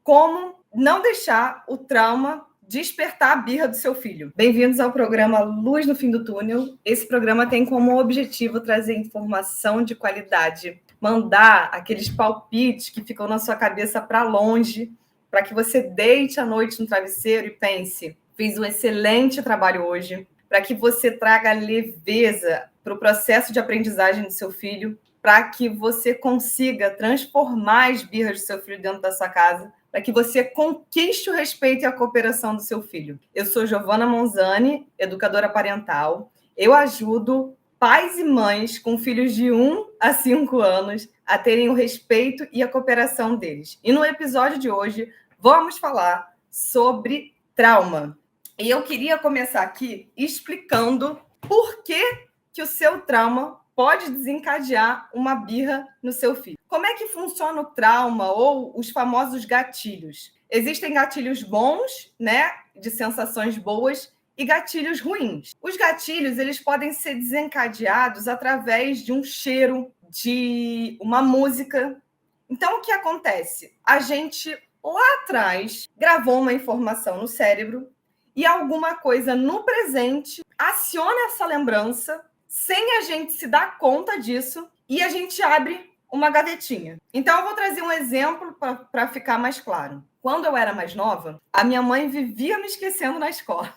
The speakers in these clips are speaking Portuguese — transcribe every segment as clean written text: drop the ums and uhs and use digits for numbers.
Como não deixar o trauma despertar a birra do seu filho. Bem-vindos ao programa Luz no Fim do Túnel. Esse programa tem como objetivo trazer informação de qualidade, mandar aqueles palpites que ficam na sua cabeça para longe, para que você deite à noite no travesseiro e pense: fiz um excelente trabalho hoje, para que você traga leveza para o processo de aprendizagem do seu filho, para que você consiga transformar as birras do seu filho dentro da sua casa, para que você conquiste o respeito e a cooperação do seu filho. Eu sou Giovana Monzani, educadora parental. Eu ajudo pais e mães com filhos de 1 a 5 anos a terem o respeito e a cooperação deles. E no episódio de hoje, vamos falar sobre trauma. E eu queria começar aqui explicando por que o seu trauma pode desencadear uma birra no seu filho. Como é que funciona o trauma ou os famosos gatilhos? Existem gatilhos bons, né, de sensações boas, e gatilhos ruins. Os gatilhos, eles podem ser desencadeados através de um cheiro, de uma música. Então, o que acontece? A gente, lá atrás, gravou uma informação no cérebro e alguma coisa no presente aciona essa lembrança sem a gente se dar conta disso, e a gente abre uma gavetinha. Então, eu vou trazer um exemplo para ficar mais claro. Quando eu era mais nova, a minha mãe vivia me esquecendo na escola.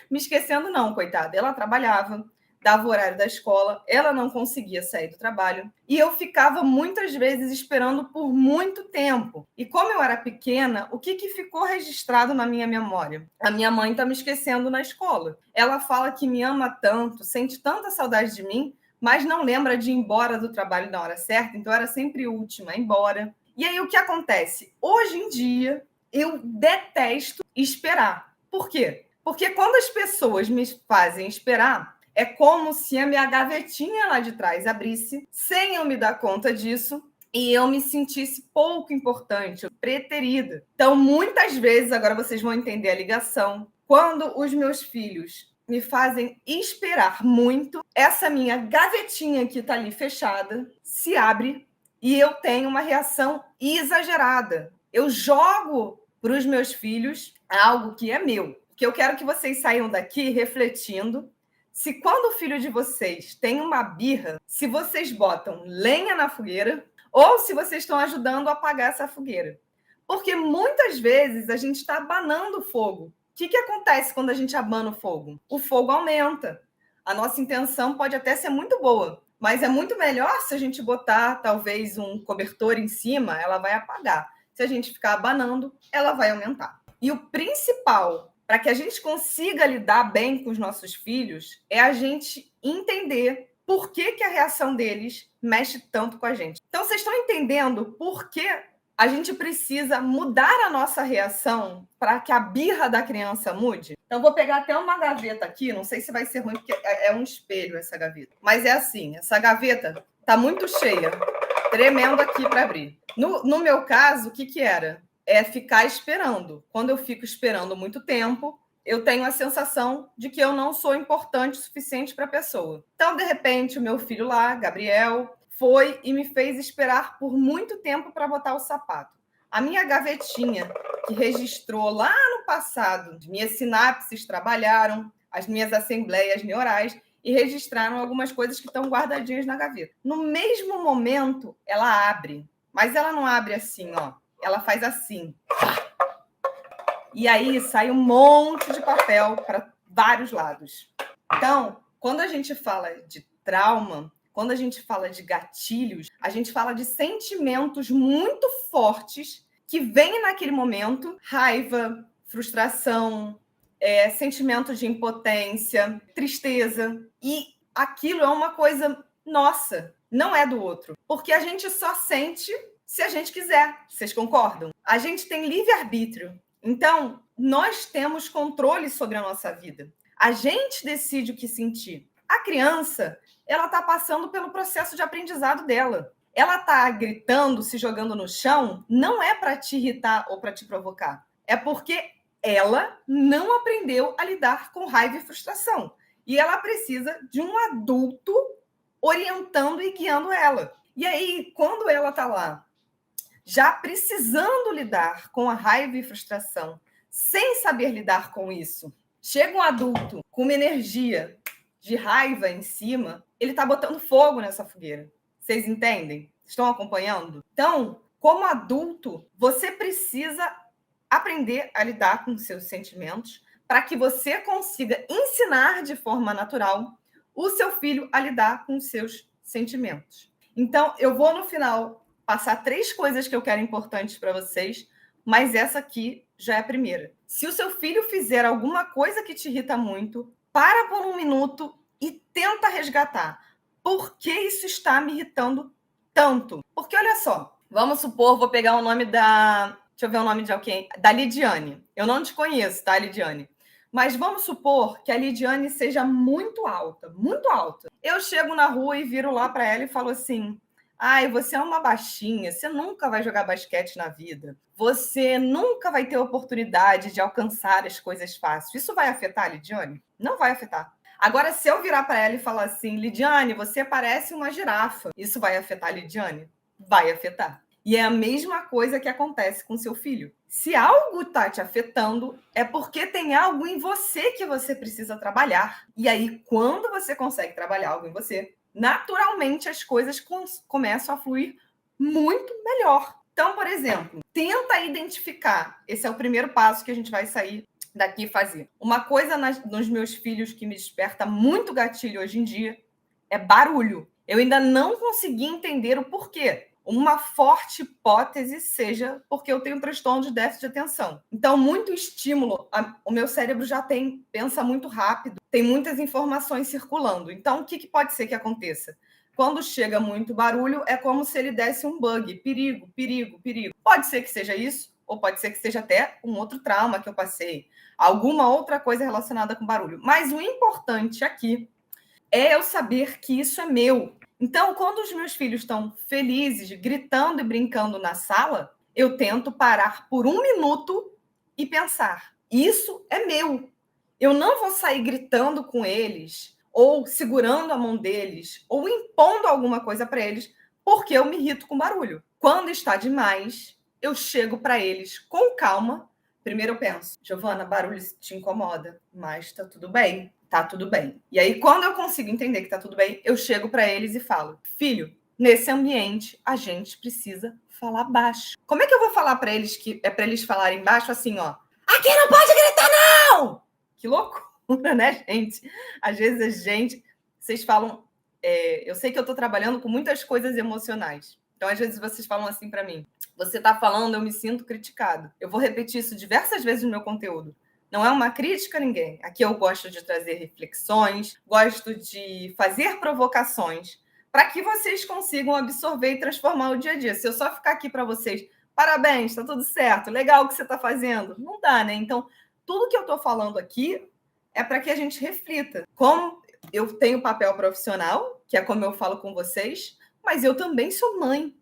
Me esquecendo não, coitada. Ela trabalhava, dava o horário da escola, ela não conseguia sair do trabalho, e eu ficava muitas vezes esperando por muito tempo. E como eu era pequena, o que ficou registrado na minha memória? A minha mãe está me esquecendo na escola. Ela fala que me ama tanto, sente tanta saudade de mim, mas não lembra de ir embora do trabalho na hora certa, então era sempre última a ir embora. E aí o que acontece? Hoje em dia, eu detesto esperar. Por quê? Porque quando as pessoas me fazem esperar, é como se a minha gavetinha lá de trás abrisse, sem eu me dar conta disso, e eu me sentisse pouco importante, preterida. Então, muitas vezes, agora vocês vão entender a ligação, quando os meus filhos me fazem esperar muito, essa minha gavetinha que está ali fechada se abre e eu tenho uma reação exagerada. Eu jogo para os meus filhos algo que é meu. Porque eu quero que vocês saiam daqui refletindo se quando o filho de vocês tem uma birra, se vocês botam lenha na fogueira ou se vocês estão ajudando a apagar essa fogueira. Porque muitas vezes a gente está abanando o fogo. O que acontece quando a gente abana o fogo? O fogo aumenta. A nossa intenção pode até ser muito boa, mas é muito melhor se a gente botar talvez um cobertor em cima, ela vai apagar. Se a gente ficar abanando, ela vai aumentar. E o principal para que a gente consiga lidar bem com os nossos filhos, é a gente entender por que a reação deles mexe tanto com a gente. Então, vocês estão entendendo por que a gente precisa mudar a nossa reação para que a birra da criança mude? Então, vou pegar até uma gaveta aqui, não sei se vai ser ruim, porque é um espelho essa gaveta. Mas é assim, essa gaveta está muito cheia, tremendo aqui para abrir. No meu caso, o que era? É ficar esperando. Quando eu fico esperando muito tempo, eu tenho a sensação de que eu não sou importante o suficiente para a pessoa. Então, de repente, o meu filho lá, Gabriel, foi e me fez esperar por muito tempo para botar o sapato. A minha gavetinha, que registrou lá no passado, minhas sinapses trabalharam, as minhas assembleias neurais, e registraram algumas coisas que estão guardadinhas na gaveta. No mesmo momento, ela abre, mas ela não abre assim, ó. Ela faz assim. E aí sai um monte de papel para vários lados. Então, quando a gente fala de trauma, quando a gente fala de gatilhos, a gente fala de sentimentos muito fortes que vêm naquele momento: raiva, frustração, sentimento de impotência, tristeza. E aquilo é uma coisa nossa, não é do outro. Porque a gente só sente se a gente quiser. Vocês concordam? A gente tem livre-arbítrio. Então, nós temos controle sobre a nossa vida. A gente decide o que sentir. A criança, ela está passando pelo processo de aprendizado dela. Ela está gritando, se jogando no chão, não é para te irritar ou para te provocar. É porque ela não aprendeu a lidar com raiva e frustração. E ela precisa de um adulto orientando e guiando ela. E aí, quando ela está lá já precisando lidar com a raiva e frustração, sem saber lidar com isso. Chega um adulto com uma energia de raiva em cima, ele está botando fogo nessa fogueira. Vocês entendem? Estão acompanhando? Então, como adulto, você precisa aprender a lidar com seus sentimentos para que você consiga ensinar de forma natural o seu filho a lidar com os seus sentimentos. Então, eu vou no final passar 3 coisas que eu quero importantes para vocês, mas essa aqui já é a primeira. Se o seu filho fizer alguma coisa que te irrita muito, para por 1 minuto e tenta resgatar. Por que isso está me irritando tanto? Porque, olha só, vamos supor, vou pegar o nome da... Deixa eu ver o nome de alguém. Da Lidiane. Eu não te conheço, tá, Lidiane? Mas vamos supor que a Lidiane seja muito alta, muito alta. Eu chego na rua e viro lá para ela e falo assim: ai, você é uma baixinha, você nunca vai jogar basquete na vida. Você nunca vai ter oportunidade de alcançar as coisas fáceis. Isso vai afetar a Lidiane? Não vai afetar. Agora, se eu virar para ela e falar assim: Lidiane, você parece uma girafa, isso vai afetar a Lidiane? Vai afetar. E é a mesma coisa que acontece com seu filho. Se algo está te afetando, é porque tem algo em você que você precisa trabalhar. E aí, quando você consegue trabalhar algo em você, naturalmente as coisas começam a fluir muito melhor. Então, por exemplo, tenta identificar. Esse é o primeiro passo que a gente vai sair daqui e fazer. Uma coisa nos meus filhos que me desperta muito gatilho hoje em dia é barulho. Eu ainda não consegui entender o porquê. Uma forte hipótese seja porque eu tenho um transtorno de déficit de atenção. Então, muito estímulo, o meu cérebro já pensa muito rápido, tem muitas informações circulando. Então, o que pode ser que aconteça? Quando chega muito barulho, é como se ele desse um bug, perigo, perigo, perigo. Pode ser que seja isso, ou pode ser que seja até um outro trauma que eu passei, alguma outra coisa relacionada com barulho. Mas o importante aqui é eu saber que isso é meu. Então, quando os meus filhos estão felizes, gritando e brincando na sala, eu tento parar por 1 minuto e pensar: isso é meu. Eu não vou sair gritando com eles, ou segurando a mão deles, ou impondo alguma coisa para eles, porque eu me irrito com barulho. Quando está demais, eu chego para eles com calma. Primeiro eu penso: Giovana, barulho te incomoda, mas tá tudo bem. Tá tudo bem. E aí, quando eu consigo entender que tá tudo bem, eu chego para eles e falo: filho, nesse ambiente a gente precisa falar baixo. Como é que eu vou falar para eles que é para eles falarem baixo assim, ó? Aqui não pode gritar, não! Que loucura, né, gente? Às vezes a gente... Vocês falam... eu sei que eu tô trabalhando com muitas coisas emocionais. Então, às vezes, vocês falam assim para mim: você tá falando, eu me sinto criticado. Eu vou repetir isso diversas vezes no meu conteúdo. Não é uma crítica a ninguém. Aqui eu gosto de trazer reflexões, gosto de fazer provocações para que vocês consigam absorver e transformar o dia a dia. Se eu só ficar aqui para vocês, parabéns, está tudo certo, legal o que você está fazendo, não dá, né? Então, tudo que eu estou falando aqui é para que a gente reflita. Como eu tenho papel profissional, que é como eu falo com vocês, mas eu também sou mãe.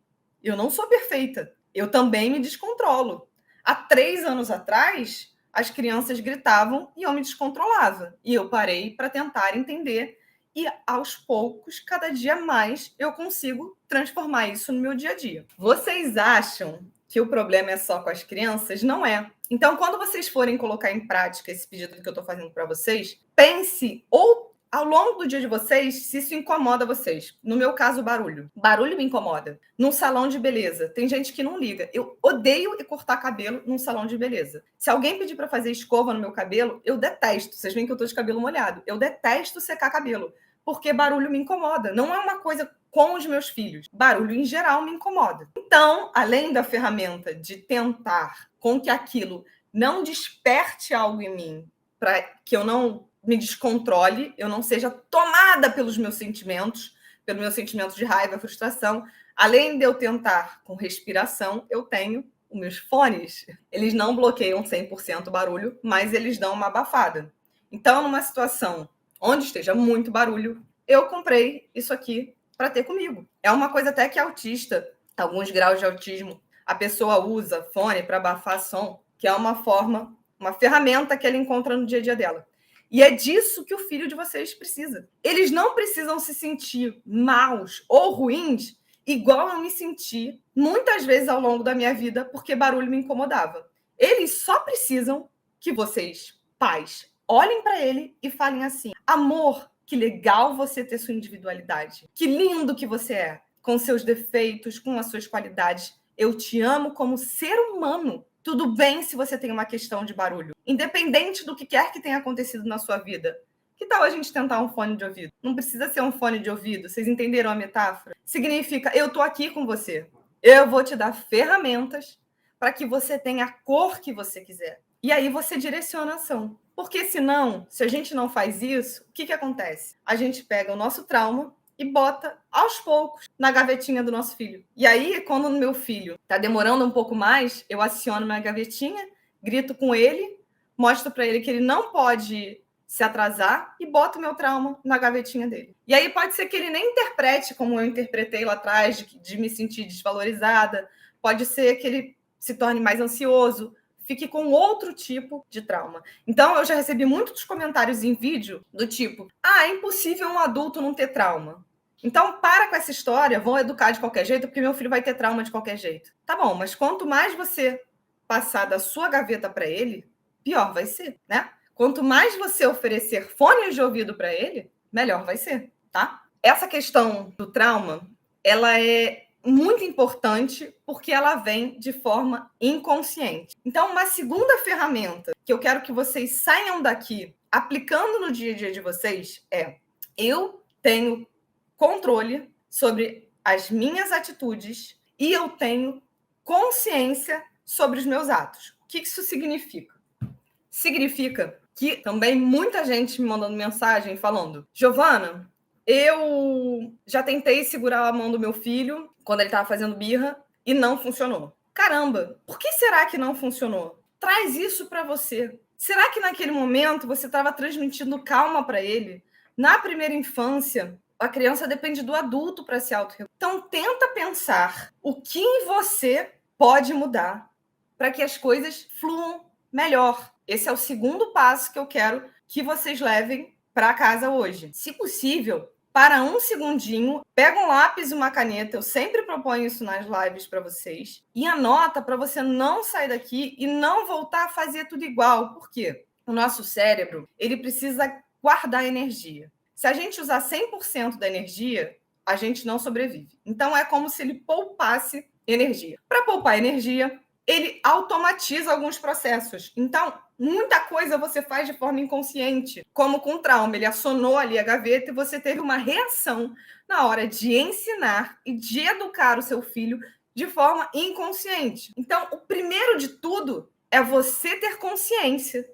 Eu não sou perfeita. Eu também me descontrolo. Há 3 anos atrás, as crianças gritavam e eu me descontrolava. E eu parei para tentar entender. E, aos poucos, cada dia mais, eu consigo transformar isso no meu dia a dia. Vocês acham que o problema é só com as crianças? Não é. Então, quando vocês forem colocar em prática esse pedido que eu estou fazendo para vocês, pense ou ao longo do dia de vocês, se isso incomoda vocês. No meu caso, barulho. Barulho me incomoda. Num salão de beleza, tem gente que não liga. Eu odeio cortar cabelo num salão de beleza. Se alguém pedir para fazer escova no meu cabelo, eu detesto. Vocês veem que eu tô de cabelo molhado. Eu detesto secar cabelo, porque barulho me incomoda. Não é uma coisa com os meus filhos. Barulho, em geral, me incomoda. Então, além da ferramenta de tentar com que aquilo não desperte algo em mim, para que eu não me descontrole, eu não seja tomada pelos meus sentimentos de raiva, frustração. Além de eu tentar com respiração, eu tenho os meus fones. Eles não bloqueiam 100% barulho, mas eles dão uma abafada. Então, numa situação onde esteja muito barulho, eu comprei isso aqui para ter comigo. É uma coisa até que autista, alguns graus de autismo, a pessoa usa fone para abafar som, que é uma ferramenta que ela encontra no dia a dia dela. E é disso que o filho de vocês precisa. Eles não precisam se sentir maus ou ruins igual eu me senti muitas vezes ao longo da minha vida, porque barulho me incomodava. Eles só precisam que vocês, pais, olhem para ele e falem assim: amor, que legal você ter sua individualidade. Que lindo que você é, com seus defeitos, com as suas qualidades. Eu te amo como ser humano. Tudo bem se você tem uma questão de barulho, independente do que quer que tenha acontecido na sua vida. Que tal a gente tentar um fone de ouvido? Não precisa ser um fone de ouvido. Vocês entenderam a metáfora? Significa, eu tô aqui com você. Eu vou te dar ferramentas para que você tenha a cor que você quiser. E aí você direciona a ação. Porque senão, se a gente não faz isso, o que acontece? A gente pega o nosso trauma e bota aos poucos na gavetinha do nosso filho. E aí, quando o meu filho tá demorando um pouco mais, eu aciono minha gavetinha, grito com ele, mostro para ele que ele não pode se atrasar e boto o meu trauma na gavetinha dele. E aí pode ser que ele nem interprete como eu interpretei lá atrás, de me sentir desvalorizada. Pode ser que ele se torne mais ansioso, fique com outro tipo de trauma. Então, eu já recebi muitos comentários em vídeo do tipo: é impossível um adulto não ter trauma. Então, para com essa história, vão educar de qualquer jeito, porque meu filho vai ter trauma de qualquer jeito. Tá bom, mas quanto mais você passar da sua gaveta para ele, pior vai ser, né? Quanto mais você oferecer fones de ouvido para ele, melhor vai ser, tá? Essa questão do trauma, ela é muito importante porque ela vem de forma inconsciente. Então, uma segunda ferramenta que eu quero que vocês saiam daqui aplicando no dia a dia de vocês é: eu tenho controle sobre as minhas atitudes e eu tenho consciência sobre os meus atos. O que isso significa? Significa que também muita gente me mandando mensagem falando: Giovana, eu já tentei segurar a mão do meu filho quando ele estava fazendo birra e não funcionou. Caramba, por que será que não funcionou? Traz isso para você. Será que naquele momento você estava transmitindo calma para ele? Na primeira infância, a criança depende do adulto para se autorregular. Então, tenta pensar o que em você pode mudar para que as coisas fluam melhor. Esse é o segundo passo que eu quero que vocês levem para casa hoje. Se possível, para um segundinho, pega um lápis e uma caneta, eu sempre proponho isso nas lives para vocês, e anota para você não sair daqui e não voltar a fazer tudo igual. Por quê? O nosso cérebro, ele precisa guardar energia. Se a gente usar 100% da energia, a gente não sobrevive. Então, é como se ele poupasse energia. Para poupar energia, ele automatiza alguns processos. Então, muita coisa você faz de forma inconsciente, como com trauma. Ele acionou ali a gaveta e você teve uma reação na hora de ensinar e de educar o seu filho de forma inconsciente. Então, o primeiro de tudo é você ter consciência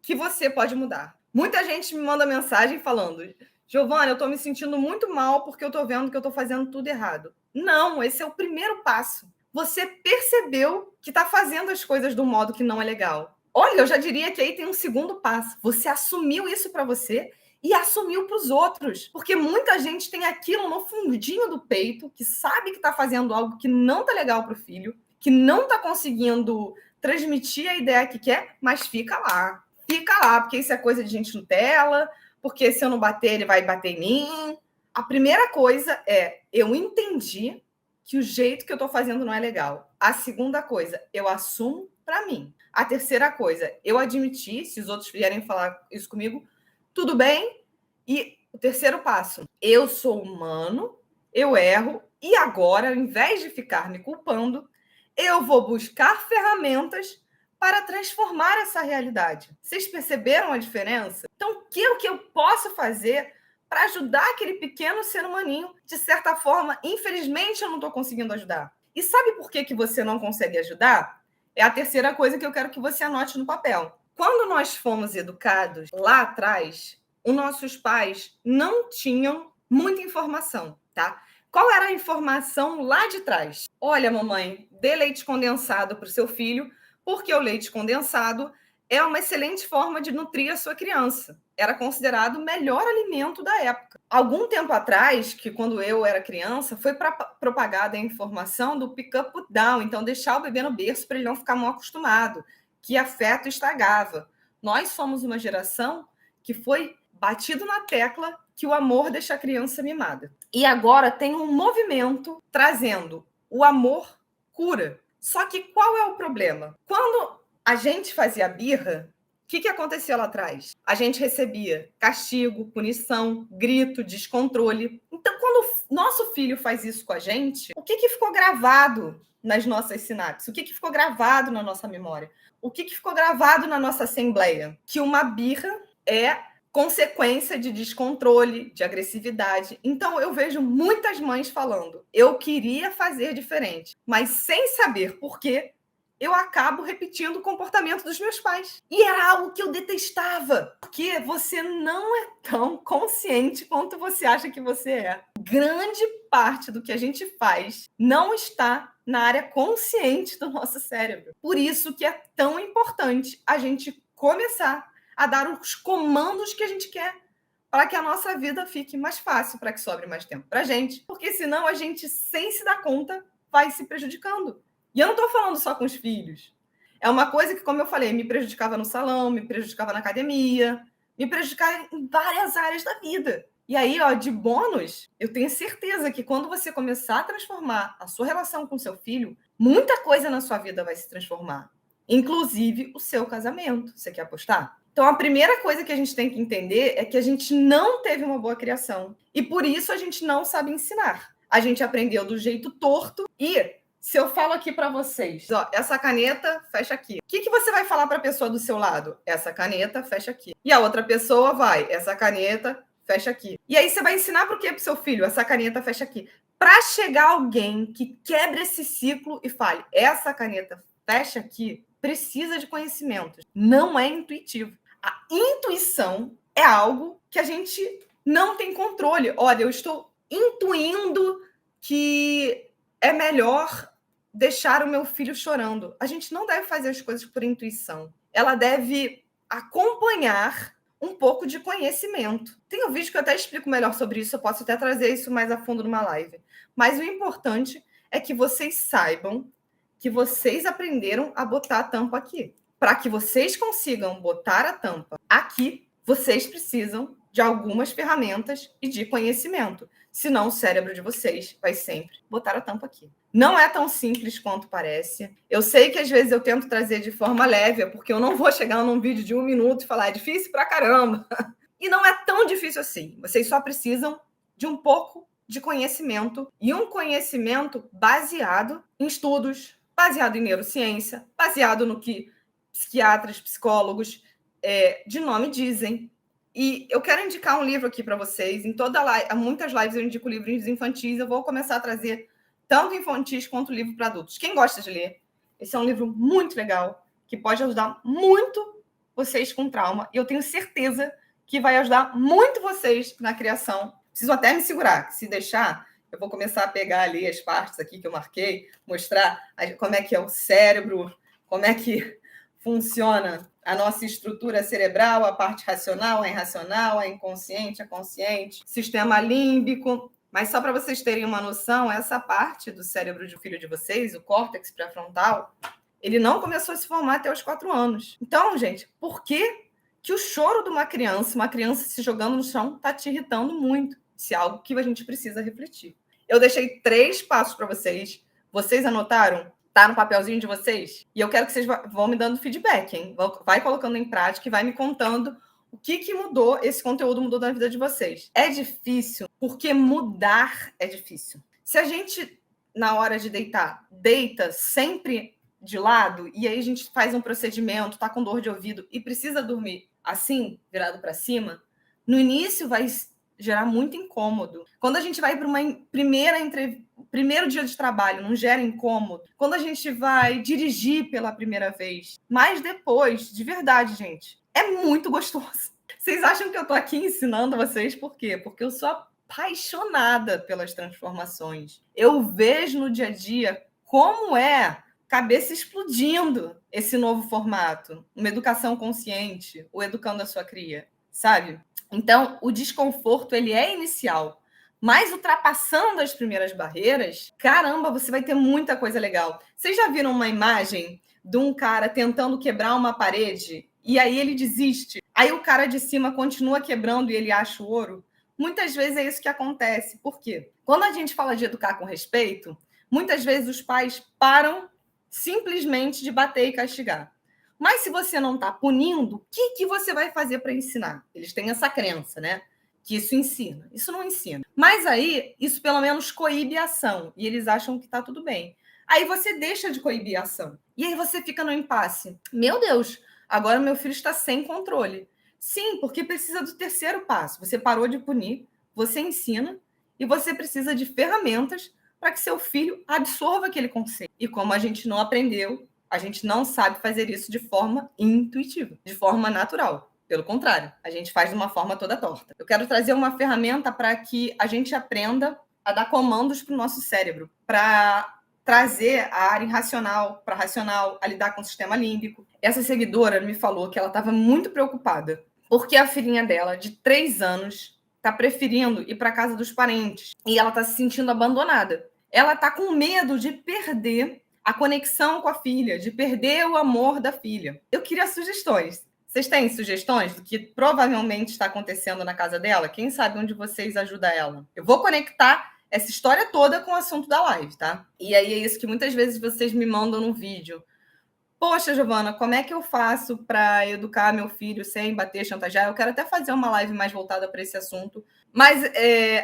que você pode mudar. Muita gente me manda mensagem falando: Giovana, eu estou me sentindo muito mal porque eu estou vendo que eu estou fazendo tudo errado. Não, esse é o primeiro passo. Você percebeu que está fazendo as coisas do modo que não é legal. Olha, eu já diria que aí tem um segundo passo. Você assumiu isso para você e assumiu para os outros. Porque muita gente tem aquilo no fundinho do peito, que sabe que está fazendo algo que não está legal para o filho, que não está conseguindo transmitir a ideia que quer, mas fica lá. Fica lá, porque isso é coisa de gente Nutella, porque se eu não bater, ele vai bater em mim. A primeira coisa é: eu entendi que o jeito que eu estou fazendo não é legal. A segunda coisa, eu assumo para mim. A terceira coisa, eu admiti, se os outros vierem falar isso comigo, tudo bem. E o terceiro passo, eu sou humano, eu erro, e agora, ao invés de ficar me culpando, eu vou buscar ferramentas para transformar essa realidade. Vocês perceberam a diferença? Então, o que eu posso fazer para ajudar aquele pequeno ser humaninho? De certa forma, infelizmente, eu não estou conseguindo ajudar. E sabe por que você não consegue ajudar? É a terceira coisa que eu quero que você anote no papel. Quando nós fomos educados lá atrás, os nossos pais não tinham muita informação, tá? Qual era a informação lá de trás? Olha, mamãe, dê leite condensado para o seu filho, porque o leite condensado é uma excelente forma de nutrir a sua criança. Era considerado o melhor alimento da época. Algum tempo atrás, que quando eu era criança, foi propagada a informação do pick-up put down, então deixar o bebê no berço para ele não ficar mal acostumado, que afeto estragava. Nós somos uma geração que foi batido na tecla que o amor deixa a criança mimada. E agora tem um movimento trazendo o amor cura. Só que qual é o problema? Quando a gente fazia birra, o que acontecia lá atrás? A gente recebia castigo, punição, grito, descontrole. Então, quando o nosso filho faz isso com a gente, o que ficou gravado nas nossas sinapses? O que ficou gravado na nossa memória? O que ficou gravado na nossa assembleia? Que uma birra é consequência de descontrole, de agressividade. Então, eu vejo muitas mães falando, eu queria fazer diferente, mas sem saber por quê, eu acabo repetindo o comportamento dos meus pais. E era algo que eu detestava, porque você não é tão consciente quanto você acha que você é. Grande parte do que a gente faz não está na área consciente do nosso cérebro. Por isso que é tão importante a gente começar a dar os comandos que a gente quer para que a nossa vida fique mais fácil, para que sobre mais tempo para a gente. Porque senão a gente, sem se dar conta, vai se prejudicando. E eu não estou falando só com os filhos. É uma coisa que, como eu falei, me prejudicava no salão, me prejudicava na academia, me prejudicava em várias áreas da vida. E aí, ó, de bônus, eu tenho certeza que quando você começar a transformar a sua relação com seu filho, muita coisa na sua vida vai se transformar. Inclusive o seu casamento. Você quer apostar? Então, a primeira coisa que a gente tem que entender é que a gente não teve uma boa criação. E por isso a gente não sabe ensinar. A gente aprendeu do jeito torto e... Se eu falo aqui para vocês, ó, essa caneta fecha aqui. O que você vai falar para a pessoa do seu lado? Essa caneta fecha aqui. E a outra pessoa vai, essa caneta fecha aqui. E aí você vai ensinar para o quê para o seu filho? Essa caneta fecha aqui. Para chegar alguém que quebre esse ciclo e fale, essa caneta fecha aqui, precisa de conhecimento. Não é intuitivo. A intuição é algo que a gente não tem controle. Olha, eu estou intuindo que é melhor deixar o meu filho chorando. A gente não deve fazer as coisas por intuição. Ela deve acompanhar um pouco de conhecimento. Tem um vídeo que eu até explico melhor sobre isso, eu posso até trazer isso mais a fundo numa live. Mas o importante é que vocês saibam que vocês aprenderam a botar a tampa aqui. Para que vocês consigam botar a tampa aqui, vocês precisam de algumas ferramentas e de conhecimento. Senão o cérebro de vocês vai sempre botar a tampa aqui. Não é tão simples quanto parece. Eu sei que às vezes eu tento trazer de forma leve, porque eu não vou chegar num vídeo de 1 minuto e falar, é difícil pra caramba. E não é tão difícil assim. Vocês só precisam de um pouco de conhecimento e um conhecimento baseado em estudos, baseado em neurociência, baseado no que psiquiatras, psicólogos de nome dizem. E eu quero indicar um livro aqui para vocês. Em muitas lives eu indico livros infantis. Eu vou começar a trazer tanto infantis quanto livro para adultos. Quem gosta de ler? Esse é um livro muito legal, que pode ajudar muito vocês com trauma. E eu tenho certeza que vai ajudar muito vocês na criação. Preciso até me segurar, que se deixar, eu vou começar a pegar ali as partes aqui que eu marquei, mostrar como é que é o cérebro, como é que funciona a nossa estrutura cerebral, a parte racional, a irracional, a inconsciente, a consciente, sistema límbico. Mas só para vocês terem uma noção, essa parte do cérebro do filho de vocês, o córtex pré-frontal, ele não começou a se formar até os 4 anos. Então, gente, por que o choro de uma criança se jogando no chão, está te irritando muito? Isso é algo que a gente precisa refletir. Eu deixei 3 passos para vocês. Vocês anotaram? Tá no papelzinho de vocês? E eu quero que vocês vão me dando feedback, hein? Vai colocando em prática e vai me contando o que mudou, esse conteúdo mudou na vida de vocês. É difícil, porque mudar é difícil. Se a gente, na hora de deitar, deita sempre de lado, e aí a gente faz um procedimento, tá com dor de ouvido e precisa dormir assim, virado para cima, no início vai gerar muito incômodo. Quando a gente vai para uma primeiro dia de trabalho, não gera incômodo. Quando a gente vai dirigir pela primeira vez, mas depois, de verdade, gente, é muito gostoso. Vocês acham que eu tô aqui ensinando vocês por quê? Porque eu sou apaixonada pelas transformações. Eu vejo no dia a dia como é cabeça explodindo esse novo formato, uma educação consciente, o educando a sua cria, sabe? Então, o desconforto, ele é inicial, mas ultrapassando as primeiras barreiras, caramba, você vai ter muita coisa legal. Vocês já viram uma imagem de um cara tentando quebrar uma parede e aí ele desiste? Aí o cara de cima continua quebrando e ele acha o ouro? Muitas vezes é isso que acontece. Por quê? Quando a gente fala de educar com respeito, muitas vezes os pais param simplesmente de bater e castigar. Mas se você não está punindo, o que você vai fazer para ensinar? Eles têm essa crença, né? Que isso ensina. Isso não ensina. Mas aí, isso pelo menos coíbe a ação. E eles acham que está tudo bem. Aí você deixa de coibir a ação. E aí você fica no impasse. Meu Deus, agora meu filho está sem controle. Sim, porque precisa do terceiro passo. Você parou de punir, você ensina e você precisa de ferramentas para que seu filho absorva aquele conceito. E como a gente não aprendeu, a gente não sabe fazer isso de forma intuitiva, de forma natural. Pelo contrário, a gente faz de uma forma toda torta. Eu quero trazer uma ferramenta para que a gente aprenda a dar comandos para o nosso cérebro, para trazer a área irracional para racional, a lidar com o sistema límbico. Essa seguidora me falou que ela estava muito preocupada porque a filhinha dela, de 3 anos, está preferindo ir para a casa dos parentes e ela está se sentindo abandonada. Ela está com medo de perder a conexão com a filha, de perder o amor da filha. Eu queria sugestões. Vocês têm sugestões do que provavelmente está acontecendo na casa dela? Quem sabe onde vocês ajudam ela? Eu vou conectar essa história toda com o assunto da live, tá? E aí é isso que muitas vezes vocês me mandam no vídeo. Poxa, Giovana, como é que eu faço para educar meu filho sem bater, chantagear? Eu quero até fazer uma live mais voltada para esse assunto. Mas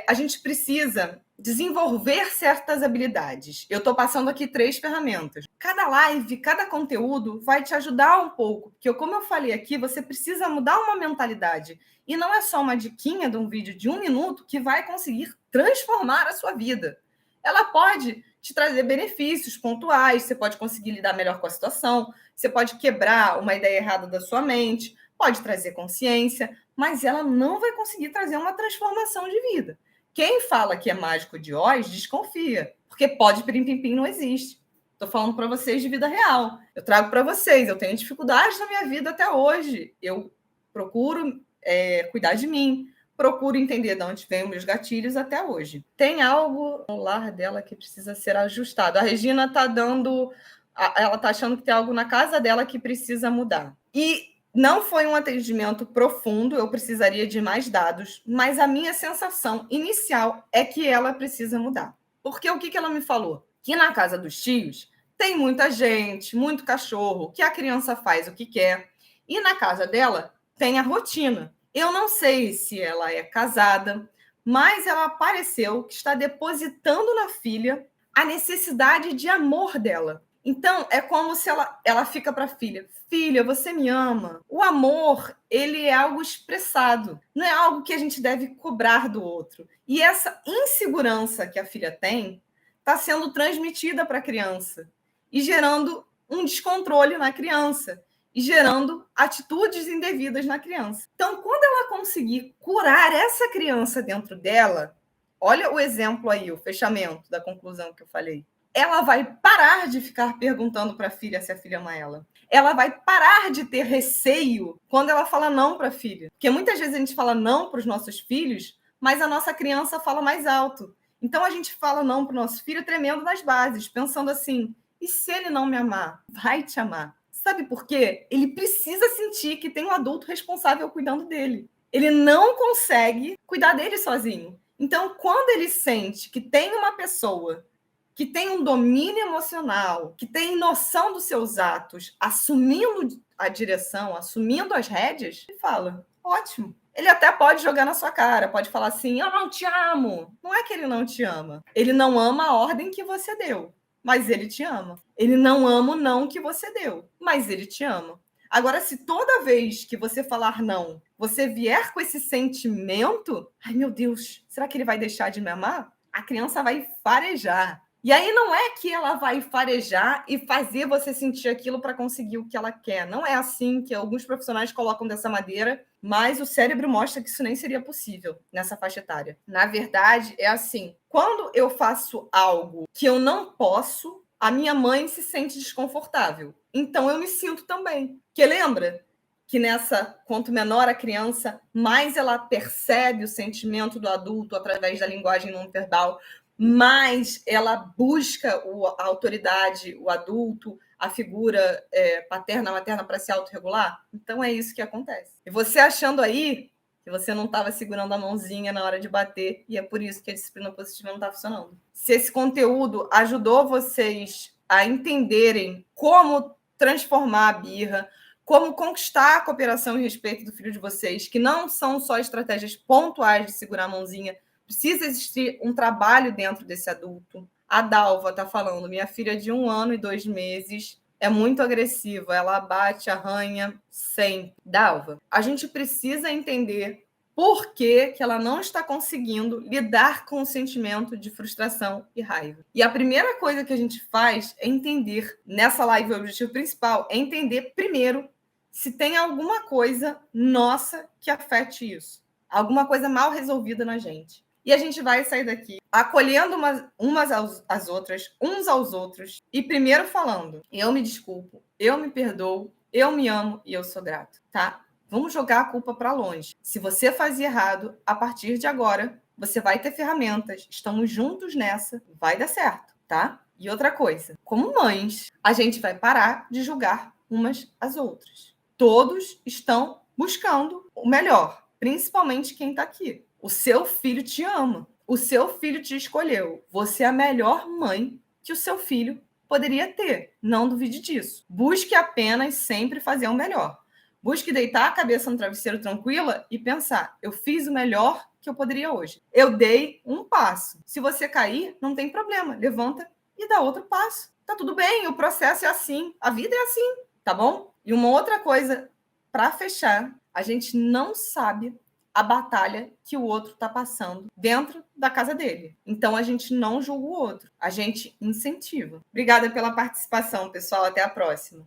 a gente precisa desenvolver certas habilidades. Eu estou passando aqui 3 ferramentas. Cada live, cada conteúdo vai te ajudar um pouco. Porque, como eu falei aqui, você precisa mudar uma mentalidade. E não é só uma diquinha de um vídeo de 1 minuto que vai conseguir transformar a sua vida. Ela pode te trazer benefícios pontuais, você pode conseguir lidar melhor com a situação, você pode quebrar uma ideia errada da sua mente, pode trazer consciência, mas ela não vai conseguir trazer uma transformação de vida. Quem fala que é mágico de Oz, desconfia, porque pó de pirim-pim-pim não existe. Estou falando para vocês de vida real. Eu trago para vocês, eu tenho dificuldades na minha vida até hoje. Eu procuro cuidar de mim, procuro entender de onde vêm os meus gatilhos até hoje. Tem algo no lar dela que precisa ser ajustado. A Regina está dando... Ela está achando que tem algo na casa dela que precisa mudar. E não foi um atendimento profundo, eu precisaria de mais dados, mas a minha sensação inicial é que ela precisa mudar. Porque o que ela me falou? Que na casa dos tios tem muita gente, muito cachorro, que a criança faz o que quer. E na casa dela tem a rotina. Eu não sei se ela é casada, mas ela pareceu que está depositando na filha a necessidade de amor dela. Então, é como se ela fica para a filha: filha, você me ama. O amor, ele é algo expressado, não é algo que a gente deve cobrar do outro. E essa insegurança que a filha tem está sendo transmitida para a criança e gerando um descontrole na criança e gerando atitudes indevidas na criança. Então, quando ela conseguir curar essa criança dentro dela, olha o exemplo aí, o fechamento da conclusão que eu falei. Ela vai parar de ficar perguntando para a filha se a filha ama ela. Ela vai parar de ter receio quando ela fala não para a filha. Porque muitas vezes a gente fala não para os nossos filhos, mas a nossa criança fala mais alto. Então a gente fala não para o nosso filho tremendo nas bases, pensando assim: e se ele não me amar? Vai te amar. Sabe por quê? Ele precisa sentir que tem um adulto responsável cuidando dele. Ele não consegue cuidar dele sozinho. Então, quando ele sente que tem uma pessoa que tem um domínio emocional, que tem noção dos seus atos, assumindo a direção, assumindo as rédeas, ele fala: ótimo. Ele até pode jogar na sua cara, pode falar assim: eu não te amo. Não é que ele não te ama. Ele não ama a ordem que você deu, mas ele te ama. Ele não ama o não que você deu, mas ele te ama. Agora, se toda vez que você falar não, você vier com esse sentimento: ai meu Deus, será que ele vai deixar de me amar? A criança vai farejar. E aí não é que ela vai farejar e fazer você sentir aquilo para conseguir o que ela quer. Não é assim que alguns profissionais colocam dessa maneira, mas o cérebro mostra que isso nem seria possível nessa faixa etária. Na verdade, é assim: quando eu faço algo que eu não posso, a minha mãe se sente desconfortável. Então eu me sinto também. Porque lembra que quanto menor a criança, mais ela percebe o sentimento do adulto através da linguagem não verbal, mais ela busca a autoridade, o adulto, a figura paterna, materna para se autorregular. Então é isso que acontece. E você achando aí que você não estava segurando a mãozinha na hora de bater e é por isso que a disciplina positiva não está funcionando. Se esse conteúdo ajudou vocês a entenderem como transformar a birra, como conquistar a cooperação e respeito do filho de vocês, que não são só estratégias pontuais de segurar a mãozinha, precisa existir um trabalho dentro desse adulto. A Dalva está falando, minha filha de 1 ano e 2 meses é muito agressiva, ela bate, arranha sempre. Dalva, a gente precisa entender por que ela não está conseguindo lidar com o sentimento de frustração e raiva. E a primeira coisa que a gente faz é entender, nessa live, o objetivo principal é entender primeiro se tem alguma coisa nossa que afete isso. Alguma coisa mal resolvida na gente. E a gente vai sair daqui acolhendo umas às outras, uns aos outros, e primeiro falando, eu me desculpo, eu me perdoo, eu me amo e eu sou grato, tá? Vamos jogar a culpa para longe. Se você fazia errado, a partir de agora, você vai ter ferramentas, estamos juntos nessa, vai dar certo, tá? E outra coisa, como mães, a gente vai parar de julgar umas às outras. Todos estão buscando o melhor, principalmente quem está aqui. O seu filho te ama. O seu filho te escolheu. Você é a melhor mãe que o seu filho poderia ter. Não duvide disso. Busque apenas sempre fazer o melhor. Busque deitar a cabeça no travesseiro tranquila e pensar, eu fiz o melhor que eu poderia hoje. Eu dei um passo. Se você cair, não tem problema. Levanta e dá outro passo. Tá tudo bem, o processo é assim. A vida é assim, tá bom? E uma outra coisa, para fechar, a gente não sabe a batalha que o outro está passando dentro da casa dele. Então, a gente não julga o outro, a gente incentiva. Obrigada pela participação, pessoal. Até a próxima.